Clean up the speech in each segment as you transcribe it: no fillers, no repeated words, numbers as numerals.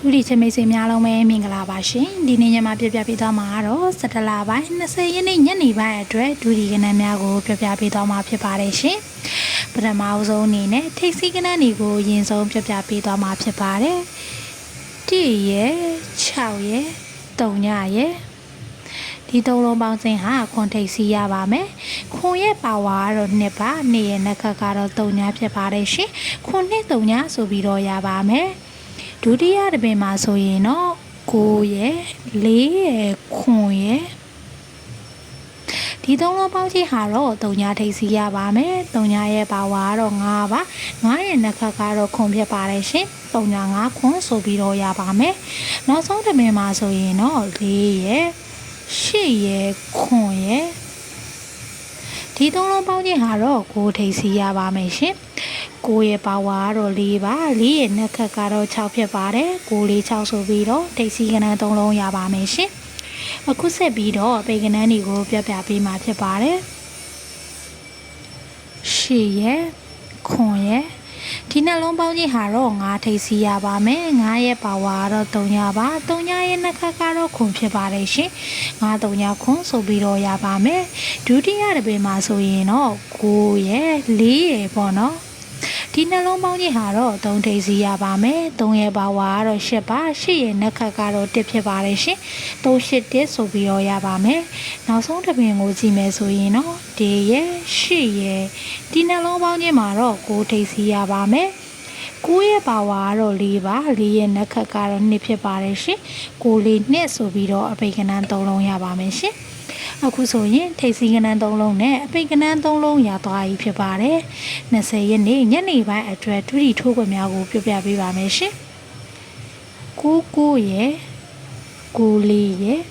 သူဒီချမိတ်ဆွေများလုံးပဲမင်္ဂလာပါရှင်ဒီနေ့ညမှာပြပြပေးသွားမှာတော့17လပိုင်း20ရက်နေ့ညနေပိုင်းအတွက်ဒုတိယကဏ္ဍများကိုပြပြပေးသွားမှာဖြစ်ပါတယ်ရှင်ပထမအဆုံးအနေနဲ့ထိပ်စီးကဏ္ဍတွေကိုအရင်ဆုံးပြပြပေးသွားမှာဖြစ်ပါတယ်1ရက်6ရက်3ညရက်ဒီသုံးလုံးပေါင်းစင်ဟာခွန်ထိပ်စီးရပါမယ်ခွန်ရဲ့ပါဝါကတော့2ပါ2ရဲ့နှက်ခတ်ကတော့3ညဖြစ်ပါတယ်ရှင်ခွန်နဲ့3ညဆိုပြီးတော့ရပါမယ်ဒုတိယတစ်ပင်မှာဆိုရင်တော့9ရယ်4ရယ်9ရယ်ဒီသုံးလုံးပေါင်းချင်းဟာတော့3ညထိပ်စီးရပါမယ်3ညရဲ့ပါဝါကတော့5ပါ9ရဲ့နှက်ခတ်ကတော့ခွန်ဖြစ်ပါတယ်ရှင်3ည5ခွန်ဆိုပြီးတော့ရပါမယ်နောက်ဆုံးတစ်ပင်မှာဆိုရင်တော့4ရယ်8ရယ်9ရယ်ဒီသုံးလုံးပေါင်းချင်းဟာတော့9ထိပ်စီးရပါမယ်ရှင်9ရဲ့ပါဝါကတော့4ပါ4ရဲ့နှက်ခတ်ကတော့6ဖြစ်ပါတယ်9 4 6ဆိုပြီးတော့ထိပ်စီးကဏ္ဍ3လုံးရပါမယ်ရှင်အခုဆက်ပြီးတော့အပေကဏ္ဍတွေကိုပြပြပေးမှာဖြစ်ပါတယ်8ရဲ့9ရဲ့ဒီနှလုံးပေါင်းချင်းဟာတော့9ထိပ်စီးရပါမယ်9ရဲ့ပါဝါကတော့3ညပါ3ညရဲ့နှက်ခတ်ကတော့ခွန်ဖြစ်ပါတယ်ရှင်9 3ညခွန်ဆိုပြီးတော့ရပါမယ်ဒုတိယတစ်ပင်မှာဆိုရင်တော့9ရဲ့4ရဲ့ပေါ့နော်ဒီနှလုံးပေါင်းကြီးဟာတော့3ထိပ်စီးရပါမယ်3ရဲ့ပါဝါကတော့8ပါ8ရဲ့နှက်ခတ်ကတော့1ဖြစ်ပါတယ်ရှင်3 8 1ဆိုပြီးတော့ရပါမယ်နောက်ဆုံးတစ်ပင်ကိုကြည့်မယ်ဆိုရင်တော့1ရဲ့8ရဲ့ဒီနှလုံးပေါင်းကြီးမှာတော့9ထိပ်စီးရပါမယ်9ရဲ့ပါဝါကတော့4ပါ4ရဲ့နှက်ခတ်ကတော့2ဖြစ်ပါတယ်ရှင်9 4 2ဆိုပြီးတော့အပိတ်ကဏ္ဍ3လုံးရပါမယ်ရှင်အခုဆိုရင်ထိပ်စီးကဏ္ဍ3လုံးနဲ့အပိတ်ကဏ္ဍ3လုံးရသွားပြီဖြစ်ပါတယ်20ရက်နေ့ညနေပိုင်းအတွက်ဒုတိထိုးခွင့်များကိုပြပြပေးပါမယ်ရှင်9ရဲ့9ရဲ့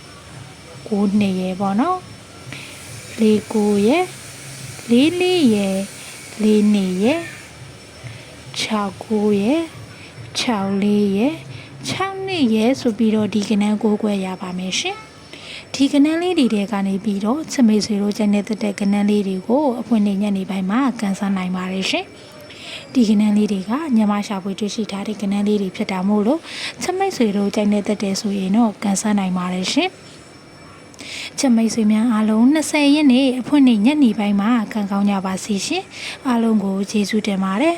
9ရဲ့ပေါ့နော်49ရဲ့44ရဲ့44ရဲ့69ရဲ့64ရဲ့62ရဲ့ဆိုပြီးတော့ဒီကဏ္ဍ9ခွဲရပါမယ်ရှင်ဒီကဏ္ဍလေးတွေကနေပြီးတော့ချမိတ်ဆွေတို့ကျန်တဲ့ကဏ္ဍလေးတွေကိုအဖွင့်နေညနေပိုင်းမှာကန်ဆယ်နိုင်ပါတယ်ရှင်ဒီကဏ္ဍလေးတွေကညမရှာဖွေတွေ့ရှိထားတဲ့ကဏ္ဍလေးတွေဖြစ်တာမို့လို့ချမိတ်ဆွေတို့ကျန်တဲ့ဆိုရင်တော့ကန်ဆယ်နိုင်ပါတယ်ရှင်ချမိတ်ဆွေများအားလုံး20ရက်နေ့အဖွင့်နေညနေပိုင်းမှာကန်ကောင်းကြပါစေရှင်အားလုံးကိုကျေးဇူးတင်ပါတယ်